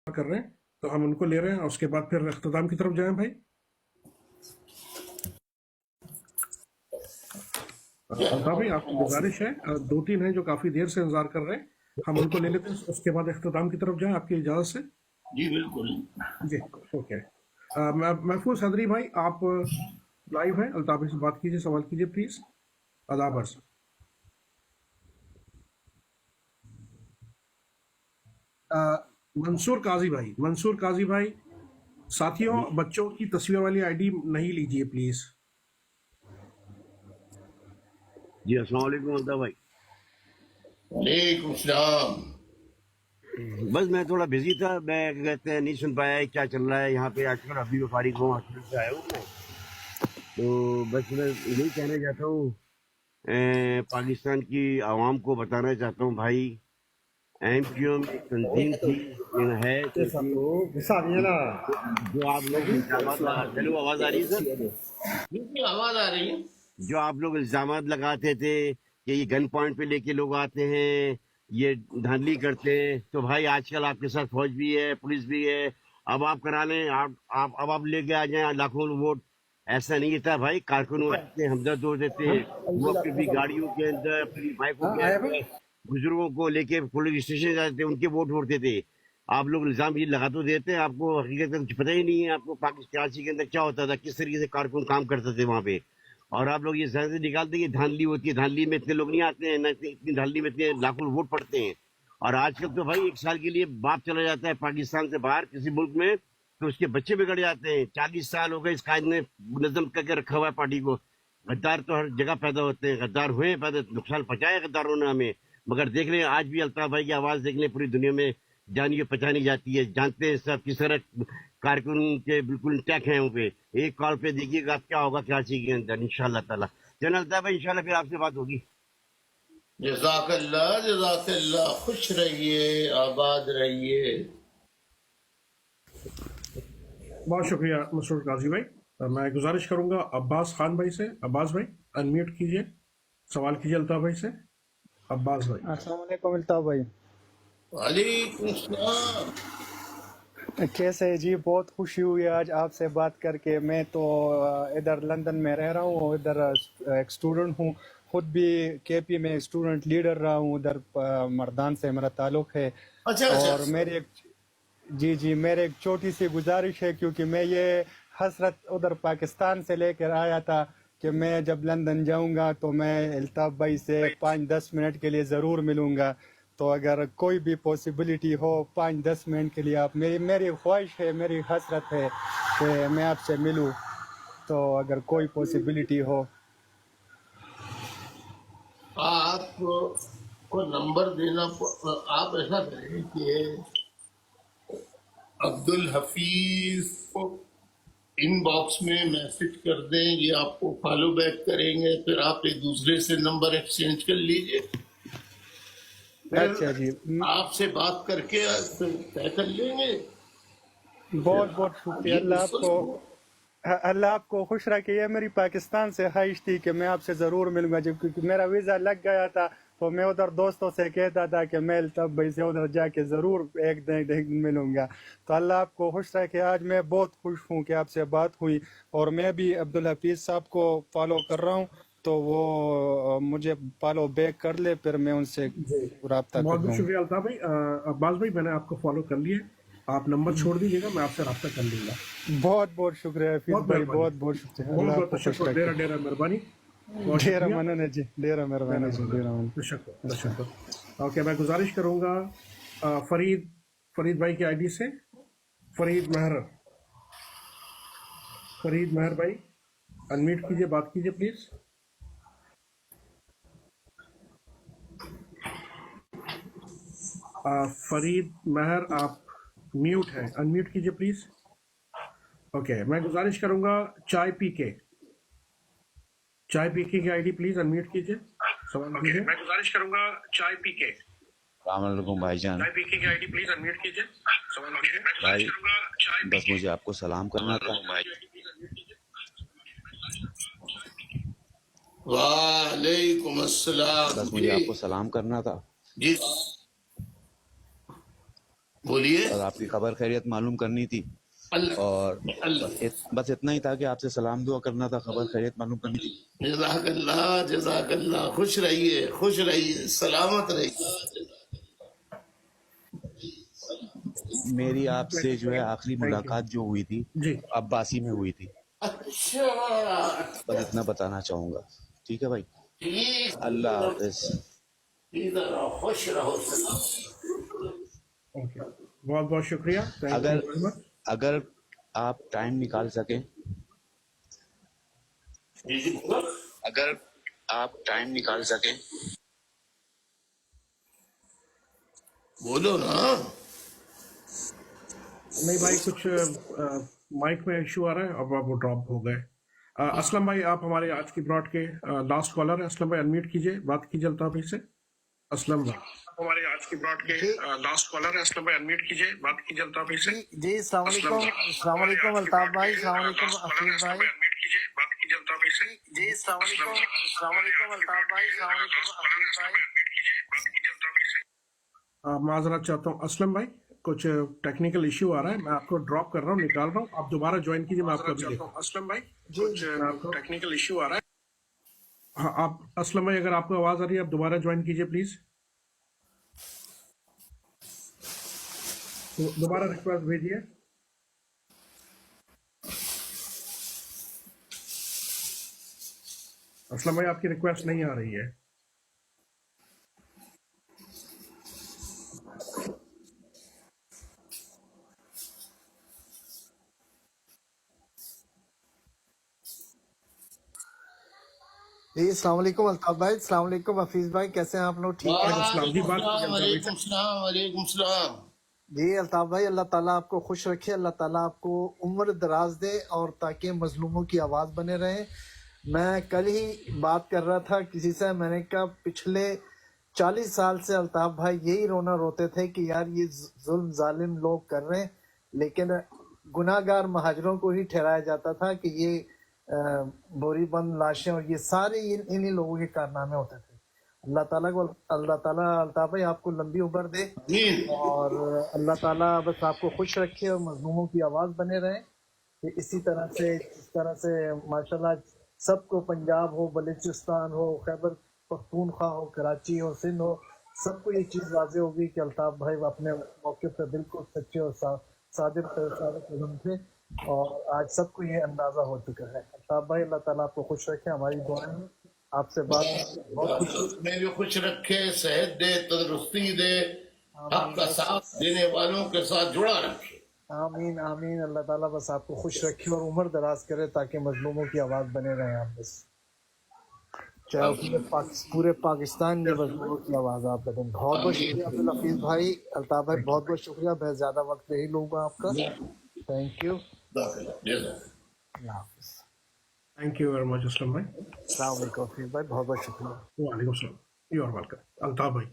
कर रहे हैं तो हम उनको ले रहे हैं, उसके बाद फिर इख्तिताम की तरफ जाएं भाई। अल्ताफ भाई आपकी गुजारिश है, दो तीन हैं जो काफी देर से इंतजार कर रहे हैं, हम उनको ले लेते हैं, उसके बाद इख्तिताम की तरफ जाएं आपकी इजाजत से। जी बिल्कुल। जी ओके। महफूज हैदरी भाई आप लाइव हैं, अल्ताफ भाई से बात कीजिए, सवाल कीजिए प्लीज। आदाब अर्ज। मंसूर काजी भाई साथियों, बच्चों की तस्वीर वाली आईडी नहीं लीजिए प्लीज। जी अस्सलाम वालेकुम अल्ताफ भाई। वालेकुम सलाम। बस मैं थोड़ा बिजी था, मैं कहते हैं नहीं सुन पाया क्या चल रहा है यहाँ पे आजकल। अभी मैं फारिग हूँ, हॉस्पिटल से आया हूँ मैं। तो बस मैं यही कहना चाहता हूँ, पाकिस्तान की आवाम को बताना चाहता हूँ भाई, एमक्यूएम एक तंजीम थी है कि जो आप लोग इल्जामात लगा, चलो आवाज आ रही है सर, जी आवाज आ रही है। जो आप लोग इल्जामात लगाते थे कि ये गन पॉइंट पे लेके लोग आते हैं, ये धांधली करते हैं, तो भाई आजकल आपके साथ फौज भी है, पुलिस भी है। अब आप करा लें, आप लेके आ जाएं लाखों वोट। ऐसा नहीं था भाई, कारकुन आते हैं, हमदर्द हो देते हैं, वो अपनी भी गाड़ियों के अंदर, अपनी बाइकों के अंदर बुजुर्गों को लेके पुलिस स्टेशन जाते थे, उनके वोट उड़ते थे। आप लोग इल्जाम ये लगा तो देते हैं, आपको हकीकत में कुछ पता ही नहीं है आपको पाकिस्तान कराची के अंदर क्या होता था, किस तरीके से कारकुन काम करते थे वहां पे। और आप लोग ये जहन से निकालते हैं कि धांधली होती है, धांधली में इतने लोग नहीं आते हैं, न इतनी धांधली में इतने लाखों वोट पड़ते हैं। और आजकल तो भाई 1 साल के लिए बाप चला जाता है पाकिस्तान से बाहर किसी मुल्क में, तो उसके बच्चे बिगड़ जाते हैं। 40 साल हो गए इस कायद ने मुनज़्ज़म करके रखा हुआ है पार्टी को। गद्दार तो हर जगह पैदा होते हैं, गद्दार हुए हैं पैदा, नुकसान पहुंचाया गद्दारों ने हमें। मगर देख रहे हैं आज भी अल्ताफ भाई की आवाज देख लें, पूरी दुनिया में जानी पहचानी जाती है, जानते हैं सब किस तरह कारकुन के बिल्कुल टैक हैं पे। एक कॉल पे देखिएगा क्या होगा कराची के अंदर इंशाल्लाह ताला। चल अल्ताफ भाई इंशाल्लाह फिर आपसे बात होगी। जज़ाकल्लाह, खुश रहिए, आबाद रहिए। बहुत शुक्रिया मसूर काजी भाई। मैं गुजारिश करूंगा अब्बास खान भाई से। अब्बास भाई अनम्यूट कीजिए, सवाल कीजिए अल्ताफ भाई से। अब्बास भाई। अस्सलाम वालेकुम अल्ताफ भाई, वालेकुम सलाम। कैसे है जी? बहुत खुशी हुई आज आपसे बात करके। मैं तो इधर लंदन में रह रहा हूँ और इधर एक स्टूडेंट हूँ, खुद भी केपी में स्टूडेंट लीडर रहा हूँ। उधर मर्दान से मेरा ताल्लुक है। अच्छा और अच्छा। मेरी एक मेरे एक छोटी सी गुजारिश है, क्योंकि मैं ये हसरत उधर पाकिस्तान से लेकर आया था कि मैं जब लंदन जाऊंगा तो मैं अल्ताफ भाई से 5-10 मिनट के लिए ज़रूर मिलूंगा। तो अगर कोई भी पॉसिबिलिटी हो 5-10 मिनट के लिए आप, मेरी ख्वाहिश है, मेरी हसरत है कि मैं आपसे मिलूं, तो अगर कोई पॉसिबिलिटी हो। आप को नंबर देना आप ऐसा करें कि अब्दुल हफीज को इनबॉक्स में मैसेज कर दें, ये आपको फॉलो बैक करेंगे, फिर आप एक दूसरे से नंबर एक्सचेंज कर लीजिए। अच्छा जी, आपसे बात करके तय कर लेंगे। बहुत बहुत शुक्रिया। अल्लाह आपको खुश रखे। ये मेरी पाकिस्तान से ख्वाहिश थी कि मैं आपसे ज़रूर मिलूंगा, जब क्योंकि मेरा वीज़ा लग गया था तो मैं उधर दोस्तों से कहता था कि मैं तब भाई से उधर जाके ज़रूर एक दिन मिलूंगा। तो अल्लाह आपको खुश रखे। आज मैं बहुत खुश हूँ कि आपसे बात हुई, और मैं भी अब्दुल हफीज़ साहब को फॉलो कर रहा हूँ, तो वो मुझे फॉलो बैक कर ले, फिर मैं उनसे रब्ता कर बहुत बहुत लूँगा। शुक्रिया अल्ताफ भाई। अब्बास भाई मैंने आपको फॉलो कर लिया, आप नंबर छोड़ दीजिएगा, मैं आपसे रब्ता कर लूंगा। बहुत बहुत शुक्रिया हफीज़ बहुत भाई, मेहरबानी, बहुत बहुत शुक्रिया। बहुत अल्लाह बहुत आपको खुश तशक्कुर, रखे। डेरा मेहरबानी, बहुत डेरा शुक्रिया, मनन है जी, डेरा मेहरबानी जी, डेरा मनन। तशक्कुर तशक्कुर। ओके, मैं गुजारिश करूंगा फरीद भाई की आईडी से, फरीद महर भाई अनम्यूट कीजिए, बात कीजिए प्लीज। फरीद महर आप म्यूट हैं, अनम्यूट कीजिए प्लीज। ओके, मैं गुजारिश करूंगा चाय पी के की आईडी प्लीज अनम्यूट कीजिए, सवाल कीजिए। मैं गुजारिश करूंगा चाय पी के भाईजान। की आईडी प्लीज अनम्यूट कीजिए, सवाल कीजिए। मैं भाई गुजारिश करूंगा चाय बस मुझे आपको सलाम करना था। वालेकुम अस्सलाम बस मुझे आपको सलाम करना था। जी बोलिए। और आपकी खबर खैरियत मालूम करनी थी अल्लाह और अल्लाह बस इतना ही था कि आपसे सलाम दुआ करना था, खबर खैरियत मालूम करनी थी। जज़ाकल्लाह, खुश रहिए, सलामत रहिए। मेरी आपसे जो है आखिरी थैंक यू मुलाकात जो हुई थी जी। अब्बासी में हुई थी, अच्छा, बस इतना बताना चाहूंगा। ठीक है भाई, ठीक, अल्लाह हाफिज। इधर रहो, खुश रहो, सलाम। ओके, बहुत बहुत शुक्रिया, थैंक यू अगर वेरी मच। अगर आप टाइम निकाल सकें, जी जी, बोलो। अगर आप टाइम निकाल सकें, बोलो ना। नहीं भाई, कुछ माइक में इशू आ रहा है, अब वो ड्रॉप हो गए। असलम भाई, आप हमारे आज की ब्रॉड के लास्ट कॉलर हैं। असलम भाई अनम्यूट कीजिए, बात कीजिए अल्ताफ भाई से। असलम भाई, आप हमारे आज की ब्रॉड के लास्ट कॉलर हैं। असलम भाई अनम्यूट कीजिए, बात कीजिए अल्ताफ भाई से। जी अस्सलाम असलम वालेकुम, भाई, अस्सलाम वालेकुम अल्ताफ भाई, अस्सलाम वालेकुम लास्ट कॉलर है। हफीज असलम भाई। भाई अनम्यूट कीजिए, बात कीजिए अल्ताफ भाई से। जी अस्सलाम वालेकुम, अस्सलाम वालेकुम अल्ताफ भाई, अस्सलाम वालेकुम हफीज भाई। माजरत चाहता हूँ असलम भाई, कुछ टेक्निकल इश्यू आ रहा है, मैं आपको ड्रॉप कर रहा हूँ, निकाल रहा हूँ, आप दोबारा ज्वाइन कीजिए, मैं आपको अभी देखता हूँ। असलम भाई, कुछ टेक्निकल इश्यू आ रहा है। हाँ, आप असलम भाई, अगर आपको आवाज आ रही है, आप दोबारा ज्वाइन कीजिए प्लीज। तो दोबारा रिक्वेस्ट भेजिए। असलम भाई, आपकी रिक्वेस्ट नहीं आ रही है। जी अस्सलाम वालेकुम अल्ताफ भाई, अस्सलाम वालेकुम हफीज भाई, कैसे हैं आप लोग? ठीक है वालेकुम जी, बात कीजिए अल्ताफ भाई से। वालेकुम सलाम, वालेकुम सलाम। जी अल्ताफ भाई, अल्लाह ताला आपको खुश रखे, अल्लाह ताला आपको उम्र दराज दे और ताकि मजलूमों की आवाज़ बने रहे। मैं कल ही बात कर रहा था किसी से, मैंने कहा पिछले 40 साल से अल्ताफ भाई यही रोना रोते थे कि यार ये जुल्म जालिम लोग कर रहे हैं, लेकिन गुनाहगार महाजरों को ही ठहराया जाता था कि ये बोरी बंद लाशें और ये सारे इन्हीं लोगों के कारनामे होते थे। अल्लाह ताला अल्ताफ भाई आपको लंबी उम्र दे आमीन। और अल्लाह ताला बस आपको खुश रखे और मजलूमों की आवाज़ बने रहे। कि इस तरह से माशाल्लाह सबको, पंजाब हो, बलूचिस्तान हो, खैबर पख्तूनख्वा हो, कराची हो, सिंध हो, सबको ये चीज़ वाज़े होगी कि अल्ताफ भाई अपने मौके पर बिल्कुल सच्चे और सादिक कदम थे और आज सबको ये अंदाज़ा हो चुका है। अल्ताफ भाई अल्लाह ताला आपको खुश रखे, हमारी दुआएं हैं। आपसे बात बहुत खुश। में भी खुश रखे, सेहत दे, तंदुरुस्ती दे, हक का साथ देने वालों के साथ जुड़ा रखे। आमीन आमीन, अल्लाह ताला बस आपको खुश रखे और उम्र दराज करे ताकि मजलूमों की आवाज़ बने रहे आप बस। चाहे पूरे पाकिस्तान में मजलूमों की आवाज़ आप बने। बहुत बहुत शुक्रिया अब्दुल हफीज भाई, अल्ताफ भाई बहुत बहुत शुक्रिया, मैं ज़्यादा वक्त नहीं लूँगा आपका। थैंक यू, अल्लाह हाफिज़। Thank you very much Aslam भाई। अस्सलाम वालेकुम हफीज भाई, बहुत बहुत शुक्रिया। वालेकुम सलाम, यू आर वेलकम अल्ताफ भाई।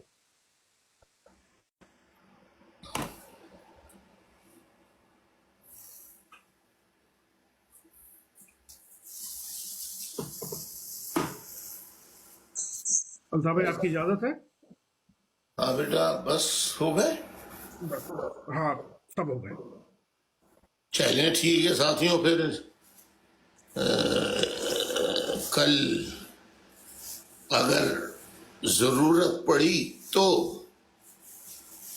अल्ताफ भाई, आपकी इजाजत है? हाँ बेटा, बस हो गए। हाँ, सब हो गए। चलें, ठीक है साथियों, फिर कल अगर जरूरत पड़ी तो,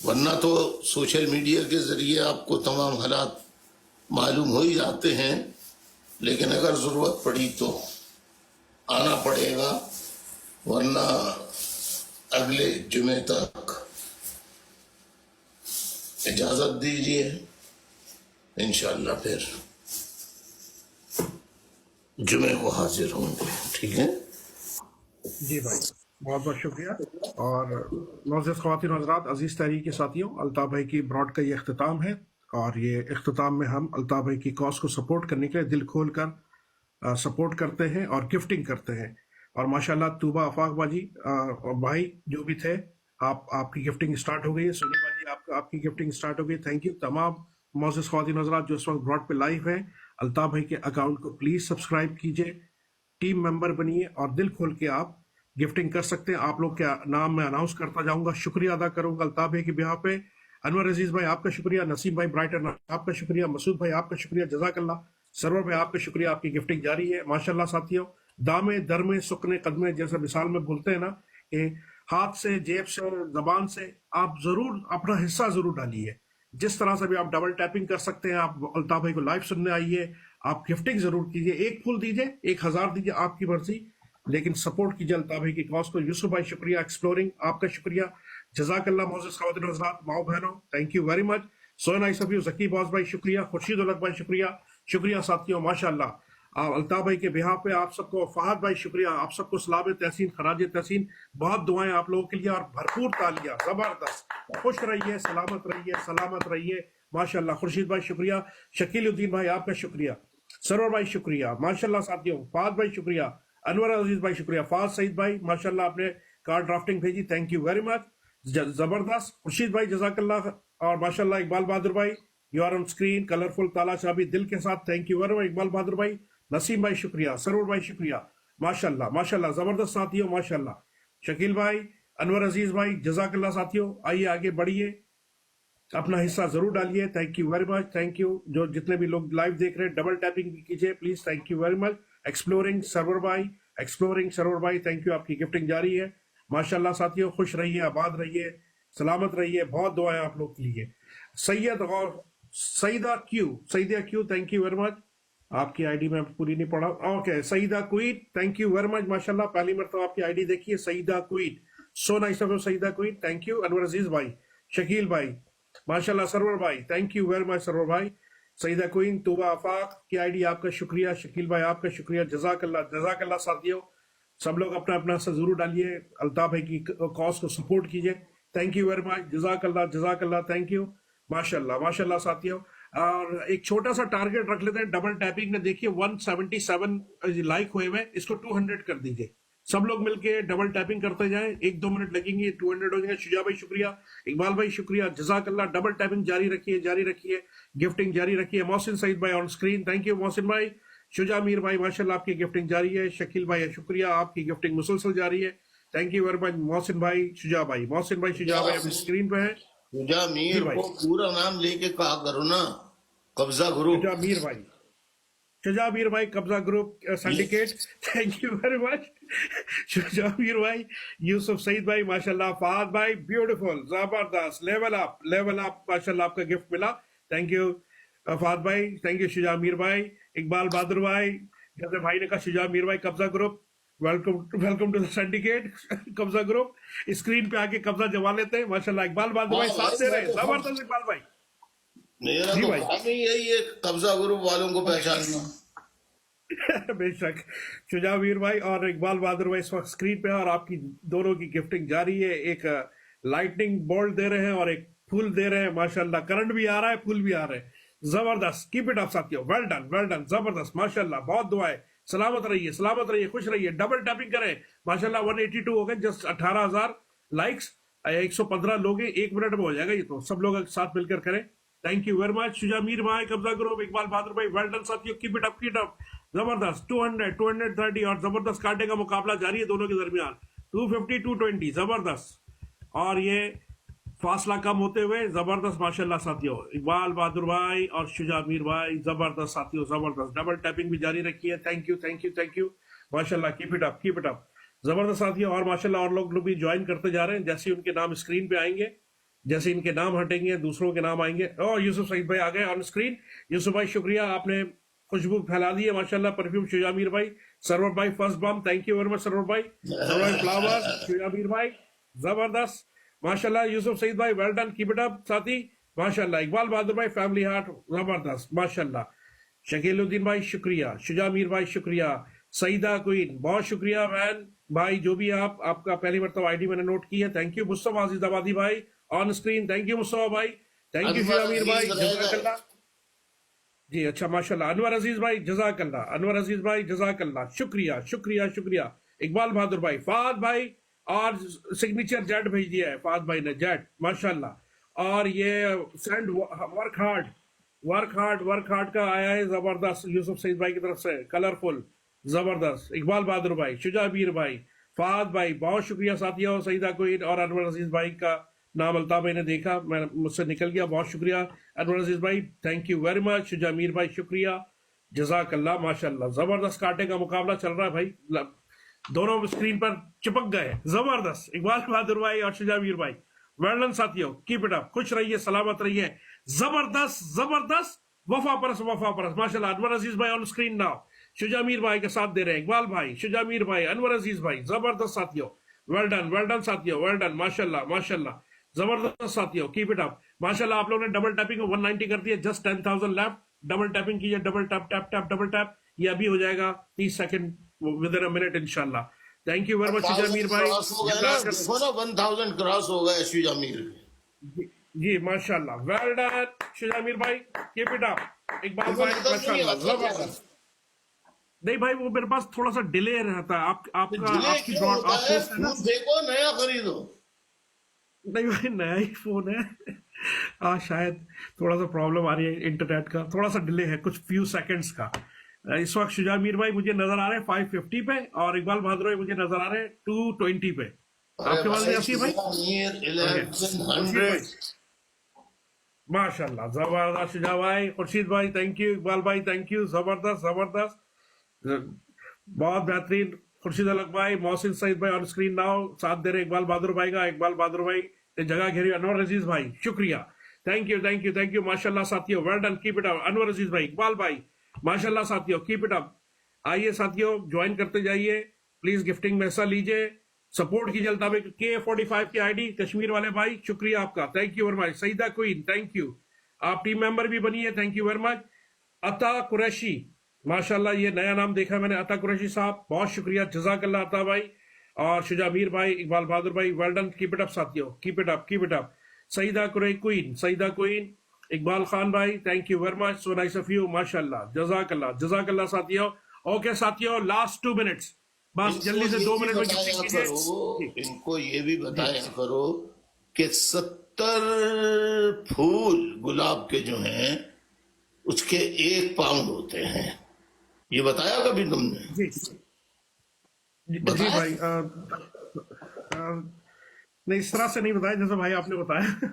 वरना तो सोशल मीडिया के जरिए आपको तमाम हालात मालूम हो ही जाते हैं, लेकिन अगर जरूरत पड़ी तो आना पड़ेगा, वरना अगले जुमे तक इजाजत दीजिए, इंशाअल्लाह फिर जुमे को हाजिर होंगे। ठीक है जी भाई, बहुत बहुत शुक्रिया। और मोअज़्ज़ज़ ख़वातीन व हज़रात, अज़ीज़ तहरीक के साथियों, अल्ताफ भाई की ब्रॉड का ये अख्तिताम है और ये अख्तिताम में हम अल्ताफ भाई की कॉज को सपोर्ट करने के लिए दिल खोल कर सपोर्ट करते हैं और गिफ्टिंग करते हैं। और माशाल्लाह तूबा आफाक बाजी और भाई जो भी थे, आपकी गिफ्टिंग स्टार्ट हो गई है। सोनी बाजी, आपकी गिफ्टिंग स्टार्ट हो गई। Thank you. तमाम मोअज़्ज़ज़ ख़वातीन व हज़रात जो इस वक्त ब्रॉड पे लाइव हैं, अल्ताफ भाई के अकाउंट को प्लीज़ सब्सक्राइब कीजिए, टीम मेंबर बनिए और दिल खोल के आप गिफ्टिंग कर सकते हैं। आप लोग के नाम मैं अनाउंस करता जाऊंगा, शुक्रिया अदा करूंगा अल्ताफ भाई के बिहाफ पे। انور عزیز بھائی آپ کا شکریہ, نسیم بھائی برائٹن آپ کا شکریہ, مسعود بھائی آپ کا شکریہ, جزاک اللہ. سرور بھائی آپ کا شکریہ, آپ کی گفٹنگ جاری ہے ماشاءاللہ. ساتھیوں دامے درمے سکنے قدمے جیسے مثال میں بولتے ہیں نا کہ ہاتھ سے, جیب سے, زبان سے آپ ضرور اپنا حصہ ضرور ڈالیے. جس طرح سے بھی آپ ڈبل ٹیپنگ کر سکتے ہیں, آپ الطاف بھائی کو لائیو سننے آئیے, آپ گفٹنگ ضرور کیجیے, 1 پھول دیجیے, 1000 دیجیے, آپ کی مرضی, لیکن سپورٹ کیجیے الطاف بھائی کی کاز کو. یوسف بھائی شکریہ, ایکسپلورنگ آپ کا شکریہ, جزاک اللہ. معزز خواتین و حضرات, ماؤ بہنوں, thank you very much. So nice of you. Zaki باز بھائی شکریہ, خورشید الگ بھائی شکریہ, شکریہ ساتھیوں ماشاءاللہ. الطاف بھائی کے بہا پہ آپ سب کو, فہد بھائی شکریہ, آپ سب کو سلام تحسین, خراج تحسین, بہت دعائیں آپ لوگوں کے لیے اور بھرپور تالیاں, زبردست. خوش رہیے, سلامت رہیے, سلامت رہیے ماشاءاللہ. خورشید بھائی شکریہ, شکیل الدین بھائی آپ کا شکریہ, سرور بھائی شکریہ ماشاءاللہ. ساتھیوں فہد بھائی شکریہ, انور عزیز بھائی شکریہ, فاز سعید بھائی ماشاءاللہ آپ نے کارڈ ڈرافٹنگ بھیجی, تھینک یو ویری مچ, زبردست. خورشید بھائی جزاک اللہ, اور ماشاءاللہ اقبال بہادر بھائی you are on screen, colourful تالا چابی دل کے ساتھ, thank you very much Iqbal Bahadur بھائی. نسیم بھائی شکریہ, سرور بھائی شکریہ ماشاءاللہ ماشاءاللہ, زبردست ساتھیوں ماشاءاللہ. شکیل بھائی, انور عزیز بھائی جزاک اللہ. ساتھیوں آئیے آگے بڑھیے, اپنا حصہ ضرور ڈالیے, thank you very much, thank you. جو جتنے بھی لوگ لائیو دیکھ رہے ہیں ڈبل ٹیپنگ بھی کیجیے please, thank you very much. Exploring Sarwar بھائی, ایکسپلورنگ سرور بھائی, تھینک یو, آپ کی گفٹنگ جاری ہے ماشاءاللہ. ساتھیوں خوش رہیے, آباد رہیے, سلامت رہیے, بہت دعائیں آپ لوگ کے لیے. سید اور سعیدہ کیو, تھینک یو ویری مچ. آپ کی آئی ڈی میں پوری نہیں پڑھا, اوکے. سعیدہ کوئٹ, تھینک یو ویری مچ ماشاءاللہ, پہلی مرتبہ آپ کی آئی ڈی دیکھیے, سعیدہ کوئٹ, سو نائس آف سعیدہ کوئٹ, تھینک یو. انور عزیز بھائی, شکیل بھائی ماشاءاللہ, سرور بھائی thank you very much, Sarwar بھائی. سعیدہ کوئن, توبہ آفاق کی آئی ڈی آپ کا شکریہ, شکیل بھائی آپ کا شکریہ, جزاک اللہ, جزاک اللہ. ساتھیوں سب لوگ اپنا اپنا حصہ ضرور ڈالیے, الطاف بھائی کی کاز کو سپورٹ کیجیے, تھینک یو ویری مچ, جزاک اللہ, جزاک اللہ, تھینک یو ماشاءاللہ ماشاءاللہ. ساتھیوں اور ایک چھوٹا سا ٹارگٹ رکھ لیتے ہیں ڈبل ٹیپنگ میں, دیکھیے 177 لائک ہوئے ہوئے, اس کو 200 کر دیجیے. سب لوگ مل کے ڈبل ٹیپنگ کرتے جائیں, 1-2 منٹ لگیں گے, 200 ہو جائیں گے. شجاع بھائی شکریہ, اقبال بھائی شکریہ, جزاک اللہ. ڈبل ٹیپنگ جاری رکھیے, جاری رکھیے, گفٹنگ جاری رکھیے. محسن سعید بھائی آن اسکرین, تھینک یو محسن بھائی. شجاع میر بھائی ماشاءاللہ آپ کی گفٹنگ جاری ہے. شکیل بھائی شکریہ, آپ کی گفٹنگ مسلسل جاری ہے, تھینک یو ویری مچ. محسن بھائی, شجاع بھائی, محسن بھائی, شجاع بھائی ابھی اسکرین پہ ہیں. شجاع جی میر بھائی, کو پورا نام لے کے کہا کرو نا, قبضہ گروپ. شجاع میر بھائی, شجاع میر بھائی قبضہ group syndicate, thank you very much. Shuja Mir بھائی, یوسف سعید بھائی ماشاءاللہ, فہد بھائی بیوٹیفل, زبردست, لیول اپ, لیول اپ ماشاءاللہ, آپ کا گفٹ ملا, تھینک یو فہد بھائی, تھینک یو. شجاع میر بھائی, اقبال بہادر بھائی, جیسے بھائی نے کہا شجاع میر بھائی قبضہ group, welcome to the syndicate قبضہ گروپ. اسکرین پہ آ کے قبضہ جما لیتے ہیں ماشاءاللہ. اقبال بہادر بھائی ساتھ دے رہے ہیں, زبردست اقبال بھائی. میرا جی تو بھائی, کام ہی یہی ہے قبضہ گروپ والوں کو پہچاننا. بے شک. شجاع میر بھائی اور اقبال بہادر بھائی اس وقت اسکرین پہ, اور آپ کی دونوں کی گفٹنگ جاری ہے. ایک لائٹنگ بولٹ دے رہے ہیں اور ایک پھول دے رہے ہیں ماشاءاللہ. کرنٹ بھی آ رہا ہے, پھول بھی آ رہے ہیں, زبردست. کیپ اٹ اپ ساتھیوں, ویل ڈن, ویل ڈن, زبردست ماشاءاللہ. بہت دعائیں, سلامت رہیے, سلامت رہیے, خوش رہیے. ڈبل ٹیپنگ کریں ماشاءاللہ. 182 ہو گئے, جسٹ 18,000 لائکس, 115 لوگ ہیں, 1 منٹ میں ہو جائے گا یہ تو. سب لوگ ساتھ مل کر کریں, thank you very much. Shuja Mir بھائی قبضہ گروپ, اقبال بہادر بھائی, ویل ڈن ساتھیوں, keep it up, keep it up, زبردست. 200, 230 اور زبردست کانٹے کا مقابلہ جاری ہے دونوں کے درمیان. 250, 220, زبردست. اور یہ فاصلہ کم ہوتے ہوئے زبردست ماشاءاللہ. ساتھیوں اقبال بہادر بھائی اور شجاع میر بھائی, زبردست ساتھیوں, زبردست. ڈبل ٹیپنگ بھی جاری رکھی ہے, thank you, thank you, thank you ماشاءاللہ. Keep it up, keep it up, زبردست ساتھیوں. اور ماشاءاللہ اور لوگ بھی جوائن کرتے جا رہے ہیں, جیسے ان کے نام اسکرین پہ آئیں گے, جیسے ان کے نام ہٹیں گے دوسروں کے نام آئیں گے. اور یوسف سعید بھائی آ گئے آن اسکرین. یوسف بھائی شکریہ, آپ نے خوشبو پھیلا دی ہے ماشاءاللہ, پرفیوم. شجاع میر بھائی, سرور بھائی فرسٹ بام, thank you very much Sarwar بھائی. سرور بھائی فلاور, شجاع میر بھائی زبردست ماشاءاللہ. یوسف سعید بھائی well done, keep it up ساتھی ماشاءاللہ. اقبال بہادر بھائی فیملی ہارٹ, زبردست ماشاءاللہ. شکیل الدین بھائی شکریہ, شجاع میر بھائی شکریہ, سعیدہ کوئن بہت شکریہ. وین بھائی جو بھی آپ کا پہلی مرتبہ آئی ڈی میں نے نوٹ کی ہے, تھینک یو. مصطفیٰ عزیز آبادی بھائی آن اسکرین, تھینک یو مصطفیٰ بھائی, تھینک یو. شجاع میر بھائی جزاک اللہ. جی اچھا ماشاءاللہ. انور عزیز بھائی جزاک اللہ, انور عزیز بھائی جزاک اللہ, شکریہ شکریہ شکریہ. اقبال بہادر بھائی, فہد بھائی, اور سگنیچر جیٹ بھیج دیا ہے فہد بھائی نے, جیٹ ماشاءاللہ. اور یہ سینڈ ورک ہارڈ کا آیا ہے, زبردست. یوسف سعید بھائی کی طرف سے کلرفل, زبردست. اقبال بہادر بھائی, شجاع میر بھائی, فہد بھائی, بہت شکریہ ساتھیوں. سعیدہ کوئن اور انور عزیز بھائی کا नाम अल्ताफ भाई ने देखा, मैं मुझसे निकल गया, बहुत शुक्रिया। अनवर अजीज भाई थैंक यू वेरी मच। शुजामीर भाई शुक्रिया, जजाकल्ला, माशाल्लाह। जबरदस्त कांटे का मुकाबला चल रहा है भाई, दोनों स्क्रीन पर चिपक गए, जबरदस्त। इकबाल बहादुर भाई और शुजामीर भाई, वेल डन साथियों, कीप इट अप, खुश रहिए, सलामत रहिए, जबरदस्त जबरदस्त, वफा परस माशाल्लाह। अनवर अजीज भाई ऑन स्क्रीन नाउ, शुजामीर भाई के साथ दे रहे हैं, इकबाल भाई, शुजामीर भाई, अनवर अजीज भाई, जबरदस्त साथियों, वेल डन साथियों, वेल डन, माशाल्लाह माशाल्लाह, जबरदस्त साथियों, कीप इट अप, माशाल्लाह। आप लोगों ने डबल टैपिंग 190 कर दिया, जस्ट 10,000 लेफ्ट, डबल टैपिंग कीजिए, double tap tap tap double tap, ये अभी हो जाएगा 30 second, with in a minute इंशाल्लाह। थैंक यू वेरी मच शुजामीर भाई, 1000 क्रॉस हो गए शुजामीर। जी माशाल्लाह, वेल डन शुजामीर भाई, कीप इट अप। इकबाल भाई माशाल्लाह, जबरदस्त। नहीं भाई, वो मेरे पास थोड़ा सा डिले रहता है, आपका आपकी ब्रॉड आप है ना, देखो नया खरीदो। नहीं भाई नया ही फोन है, शायद थोड़ा सा प्रॉब्लम आ रही है इंटरनेट का, थोड़ा सा डिले है, कुछ फ्यू सेकंड्स का। इस वक्त शुजामीर भाई मुझे नजर आ रहे हैं 550 पे, और इकबाल बहादुर भाई मुझे नजर आ रहे हैं 220 पे। आपके पास ऐसी है भाई? 1100। माशाल्लाह, जबरदस्त शुजा भाई, खुर्शीद भाई थैंक यू, इकबाल भाई थैंक यू, जबरदस्त जबरदस्त, बहुत बेहतरीन। खुर्शीद अलग भाई, मोहसिन सईद भाई ऑन स्क्रीन नाउ, साथ दे रहे इकबाल बहादुर भाई का, इकबाल बहादुर भाई ने जगह घेरी। अनवर अजीज भाई शुक्रिया, thank you thank you thank you, माशाल्लाह साथियों, well done, keep it up. Anwar Aziz भाई, इकबाल भाई, माशाल्लाह साथियों, कीप इट अप। आइए साथियों, ज्वाइन करते जाइए, प्लीज गिफ्टिंग में हिस्सा लीजिए, सपोर्ट कीजिए अल्ताफ K45 की आईडी, कश्मीर वाले भाई शुक्रिया आपका, thank you very much. Saeeda queen thank you, आप टीम मेंबर भी बनी है, थैंक यू वेरी मच। अता कुरैशी, माशाल्लाह ये नया नाम देखा मैंने, अता कुरैशी साहब बहुत शुक्रिया, जजाकल्ला अता भाई। और शुजामीर भाई, इकबाल बहादुर भाई, well done, keep it up साथियों, keep it up keep it up. Saeeda queen, Iqbal Khan भाई thank you very much, so nice of you, माशाल्लाह, जजाकल्ला साथियों। ओके साथियों, लास्ट 2 मिनट्स, बस जल्दी से 2 मिनट में गिफ्टिंग कीजिए। इनको ये भी बताया करो कि 70 फूल गुलाब के जो हैं उसके 1 पाउंड होते हैं, ये बताया कभी तुमने? जी भाई, नहीं इस तरह से नहीं बताया जैसे भाई आपने बताया।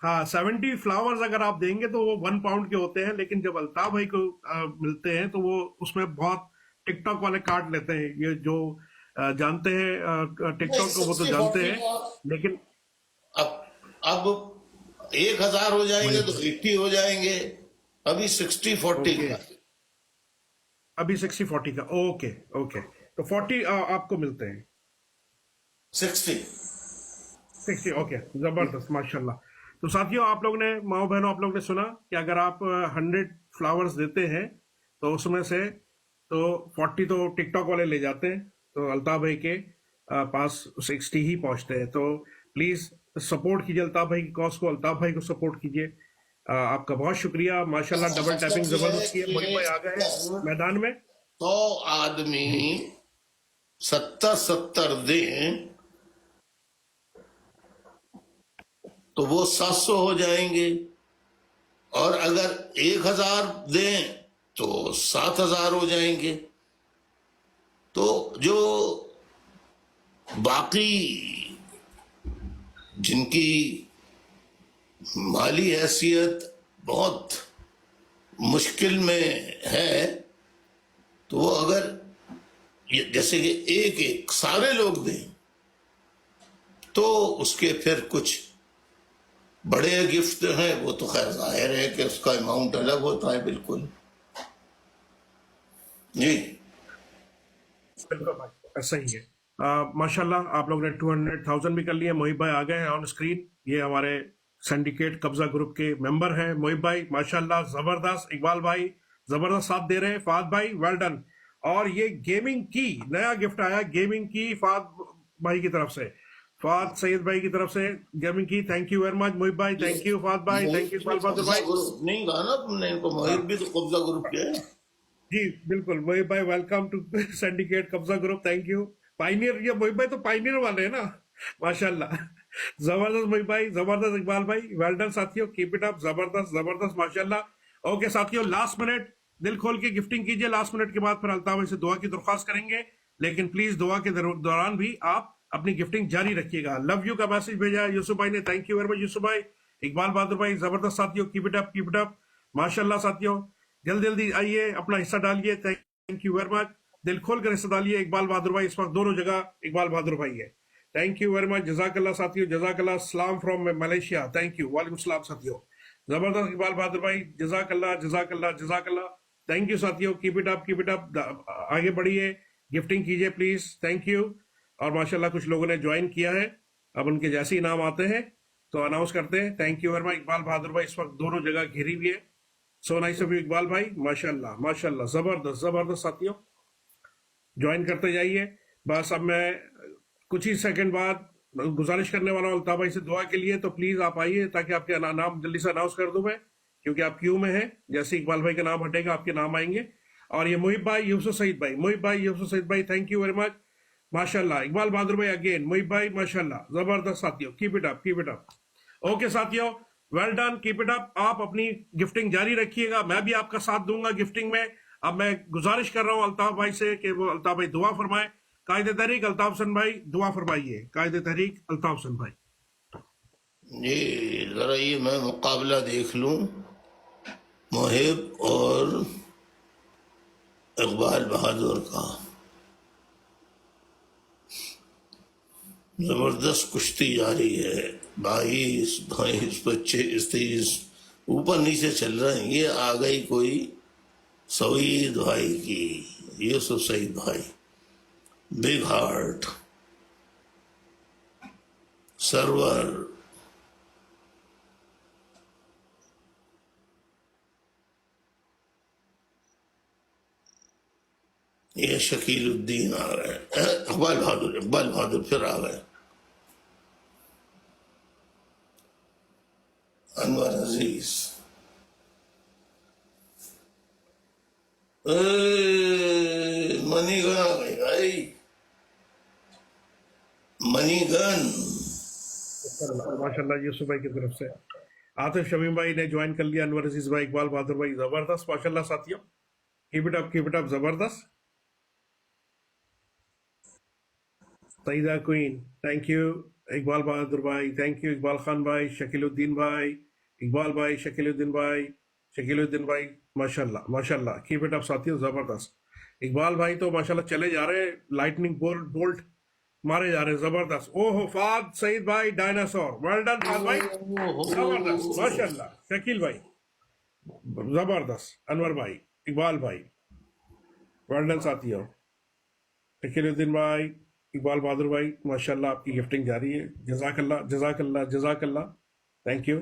हाँ, 70 फ्लावर्स अगर आप देंगे तो वो 1 पाउंड के होते हैं, लेकिन जब अल्ताफ भाई को मिलते हैं तो वो उसमें बहुत टिकटॉक वाले काट लेते हैं, ये जो जानते हैं टिकटॉक को वो तो जानते हैं, लेकिन अब 1000 हो जाएंगे तो 80 हो जाएंगे, अभी 60-40 का, अभी 60-40 का, ओके ओके, तो 40 आपको मिलते हैं, 60 ओके, जबरदस्त माशाल्लाह। तो साथियों, आप लोग ने, माओ बहनों, आप लोग ने सुना कि अगर आप 100 फ्लावर्स देते हैं तो उसमें से तो 40 तो टिकटॉक वाले ले जाते हैं, तो अल्ताफ भाई के पास 60 ही पहुंचते हैं। तो प्लीज सपोर्ट कीजिए अल्ताफ भाई की कॉज को, अल्ताफ भाई को सपोर्ट कीजिए। आपका बहुत शुक्रिया, माशाल्लाह, डबल टैपिंग जबरदस्त की है। मोहित भाई आ गए हैं मैदान में। 100 आदमी 70 दें तो वो 700 हो जाएंगे, और अगर 1000 दें तो 7000 हो जाएंगे। तो जो बाकी जिनकी माली हैसियत बहुत मुश्किल में है, तो वो अगर जैसे कि एक सारे लोग दें तो उसके फिर कुछ बड़े गिफ्ट हैं, वो तो खैर जाहिर है कि उसका अमाउंट अलग होता है, बिल्कुल जी, बिल्कुल भाई, ऐसा ही है। माशाल्लाह, आप लोग ने 200,000 भी कर लिया। मोहिब भाई आ गए हैं ऑन स्क्रीन, ये हमारे सिंडिकेट कब्जा ग्रुप के मेंबर हैं। मोहिब भाई माशाल्लाह जबरदस्त, इकबाल भाई जबरदस्त साथ दे रहे हैं, फाद भाई वेल डन। और ये गेमिंग की नया गिफ्ट आया, गेमिंग की फाद भाई की तरफ से, फाद सैयद भाई की तरफ से गेमिंग की, thank you very much Mohib भाई, थैंक यू फाद भाई, थैंक यू इकबाल बहादुर भाई। नहीं कहा ना तुमने इनको, मोहिब भी तो कब्जा ग्रुप के हैं। जी बिल्कुल, मोहिब भाई वेलकम टू सिंडिकेट कब्जा ग्रुप, थैंक यू। पाइनियर, ये मोहिब भाई तो पाइनियर वाले हैं ना, माशाल्लाह, जबरदस्त मोहिब भाई, जबरदस्त इकबाल भाई, वेल डन साथियों, कीप इट अप, जबरदस्त जबरदस्त माशाल्लाह। ओके साथियों, लास्ट मिनट दिल खोल के गिफ्टिंग कीजिए। लास्ट मिनट के बाद फिर अल्ताफ भाई से दुआ की दरख्वास्त करेंगे, लेकिन प्लीज दुआ के दौरान भी आप اپنی گفٹنگ جاری رکھیے گا. لو یو کا میسج بھیجا ہے یوسف بھائی نے, تھینک یو ویری مچ یوسف بھائی. اقبال بہادر بھائی زبردست ساتھیوں, keep it up, keep it اپ, ماشاء اللہ ساتھیوں. جلدی جلدی آئیے اپنا حصہ ڈالیے. تھینک یو ویری مچ, دل کھول کر حصہ ڈالیے. اقبال بہادر بھائی اس وقت دونوں جگہ اقبال بہادر بھائی ہے. تھینک یو ویری مچ, جزاک اللہ ساتھیوں, جزاک اللہ. السلام فرام ملیشیا, تھینک یو, وعلیکم السلام ساتھیوں. زبردست اقبال بہادر بھائی, جزاک اللہ, جزاک اللہ, جزاک اللہ. تھینک یو ساتھیوں, keep it up, keep it اپ. آگے بڑھیے, گفٹنگ کیجیے پلیز. Thank you. اور ماشاءاللہ کچھ لوگوں نے جوائن کیا ہے, اب ان کے جیسے ہی نام آتے ہیں تو اناؤنس کرتے ہیں. Thank you very much. Iqbal Bahadur بھائی اس وقت دونوں جگہ گھیری ہوئی ہے. So nice of you Iqbal بھائی, ماشاءاللہ ماشاءاللہ, زبردست زبردست ساتھیوں. جوائن کرتے جائیے. بس اب میں کچھ ہی سیکنڈ بعد گزارش کرنے والا ہوں الطاف بھائی سے دعا کے لیے, تو پلیز آپ آئیے تاکہ آپ کے نام جلدی سے اناؤنس کر دوں میں, کیونکہ آپ کیو میں ہیں. جیسے اقبال بھائی کا نام ہٹے گا آپ کے نام آئیں گے. اور یہ محب بھائی, یوسف سعید بھائی, محب بھائی, یوسف سعید بھائی, تھینک یو ویری مچ, ماشاءاللہ. اقبال بہادر بھائی اگین, محب بھائی, ماشاءاللہ, زبردست ساتھیوں, keep it up, keep it up. Okay ساتھیوں, well done, keep it up. آپ اپنی گفٹنگ جاری رکھیے گا, میں بھی آپ کا ساتھ دوں گا گفٹنگ میں. اب میں گزارش کر رہا ہوں الطاف بھائی سے کہ وہ الطاف بھائی دعا فرمائے. قائد تحریک الطاف حسن بھائی دعا فرمائیے. قائد تحریک الطاف حسن بھائی. جی ذرا یہ میں مقابلہ دیکھ لوں محب اور اقبال بہادر کا. زبردست کشتی جاری ہے. 22 22 25 23 اوپر نیچے چل رہے ہیں. یہ آ گئی کوئی سعید بھائی کی, یوسف سعید بھائی, بگ ہارٹ, سرور, یہ شکیل الدین آ گئے. اقبال بہادر, اقبال بہادر پھر آ گئے. انور عزیز, منی گن آ گئی بھائی, منی گن. ماشاءاللہ یوسف بھائی کی طرف سے. عاطف شمیم بھائی نے جوائن کر لیا, انور عزیز بھائی, اقبال بہادر بھائی, زبردست, ماشاءاللہ ساتھیوں, keep it up, keep it up, زبردست. Saeeda queen, thank you. Iqbal Bahadur بھائی, تھینک یو. اقبال خان بھائی, شکیل الدین بھائی, اقبال بھائی, شکیل الدین بھائی, شکیل الدین بھائی, ماشاءاللہ ماشاءاللہ, کیپ اٹ اپ ساتھیوں, زبردست. اقبال بھائی تو ماشاءاللہ چلے جا رہے ہیں, لائٹننگ بولٹ مارے جا رہے ہیں, زبردست. اوہ فاد سعید بھائی, ڈائناسور, ویل ڈن فاد بھائی, زبردست, ماشاءاللہ. شکیل بھائی زبردست, انور بھائی, اقبال بھائی, ویل ڈن ساتھیوں. شکیل الدین بھائی, اقبال بہادر بھائی, ماشاءاللہ آپ کی گفٹنگ جاری ہے. جزاک اللہ, جزاک اللہ, جزاک اللہ. Thank you,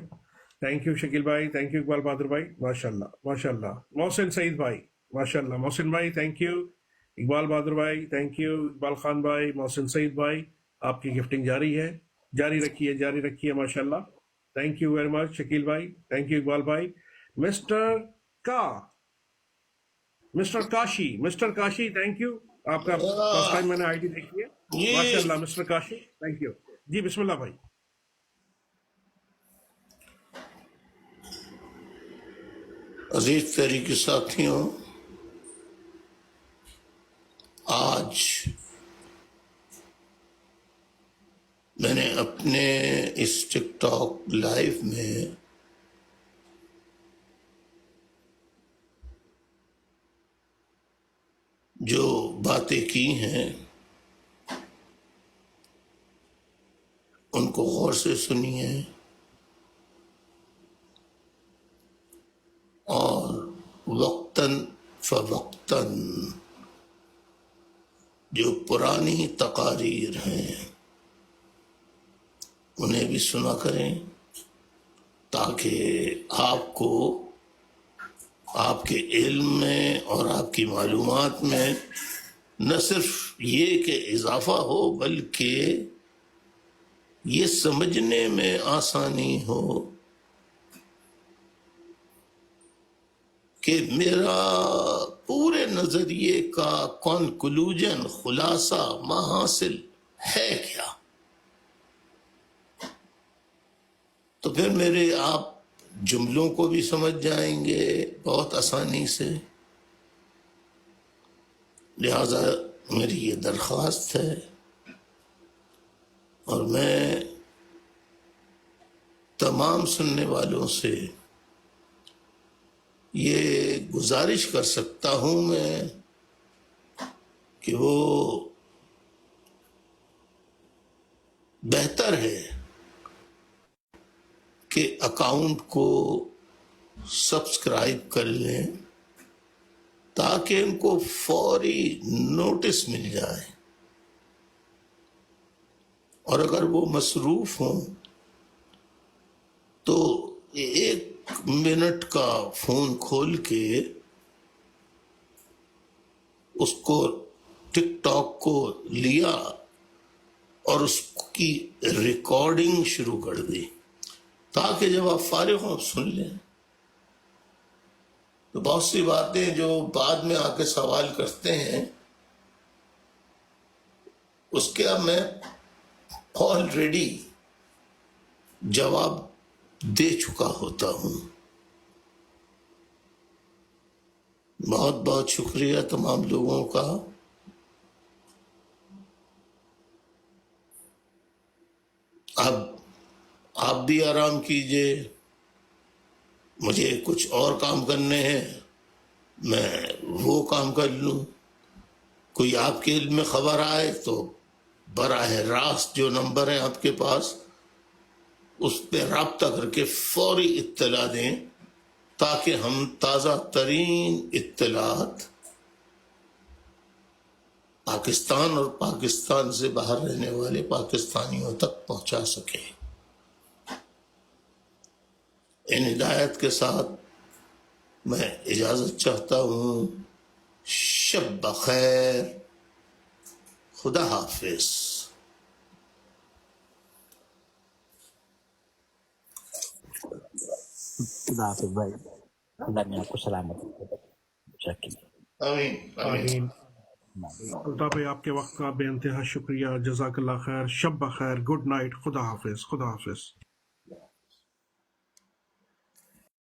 thank you Shakeel بھائی, تھینک یو اقبال بہادر بھائی, ماشاءاللہ ماشاءاللہ. محسن سعید بھائی, ماشاءاللہ, محسن بھائی, تھینک یو. اقبال بہادر بھائی, تھینک یو. اقبال خان بھائی, محسن سعید بھائی, آپ کی گفٹنگ جاری ہے, جاری رکھیے, جاری رکھیے, ماشاءاللہ. Thank you very much Shakeel بھائی, تھینک یو اقبال بھائی. Mister Kashi, mister Kashi, thank you. آپ کا فرسٹ ٹائم میں نے آئی ڈی دیکھی ہے, ماشاءاللہ. Mister Kashi, thank you. جی بسم اللہ بھائی. عزیز تحریک ساتھیوں, آج میں نے اپنے اس ٹک ٹاک لائیو میں جو باتیں کی ہیں ان کو غور سے سنیے اور وقتاً فوقتاً جو پرانی تقاریر ہیں انہیں بھی سنا کریں, تاکہ آپ کو آپ کے علم میں اور آپ کی معلومات میں نہ صرف یہ کہ اضافہ ہو بلکہ یہ سمجھنے میں آسانی ہو کہ میرا پورے نظریے کا کنکلوژن, خلاصہ, ماحاصل ہے کیا. تو پھر میرے آپ جملوں کو بھی سمجھ جائیں گے بہت آسانی سے. لہذا میری یہ درخواست ہے اور میں تمام سننے والوں سے یہ گزارش کر سکتا ہوں میں کہ وہ بہتر ہے کہ اکاؤنٹ کو سبسکرائب کر لیں تاکہ ان کو فوری نوٹس مل جائے، اور اگر وہ مصروف ہوں تو 1 منٹ کا فون کھول کے اس کو ٹک ٹاک کو لیا اور اس کی ریکارڈنگ شروع کر دی تاکہ جب آپ فارغ ہوں سن لیں۔ تو بہت سی باتیں جو بعد میں آ کے سوال کرتے ہیں اس کے اب میں آلریڈی جواب دے چکا ہوتا ہوں۔ بہت بہت شکریہ تمام لوگوں کا۔ اب آپ بھی آرام کیجئے، مجھے کچھ اور کام کرنے ہیں، میں وہ کام کر لوں۔ کوئی آپ کے علم میں خبر آئے تو براہ راست جو نمبر ہے آپ کے پاس اس پہ رابطہ کر کے فوری اطلاع دیں تاکہ ہم تازہ ترین اطلاعات پاکستان اور پاکستان سے باہر رہنے والے پاکستانیوں تک پہنچا سکیں۔ ان ہدایت کے ساتھ میں اجازت چاہتا ہوں۔ شب بخیر، خدا حافظ۔ خدا حافظ بھائی، اللہ نے آپ کو سلامت رکھے۔ آمین آمین۔ آمین۔ الطاف بھائی آپ کے وقت کا بے انتہا شکریہ، جزاک اللہ خیر، شب بخیر، گڈ نائٹ، خدا حافظ، خدا حافظ۔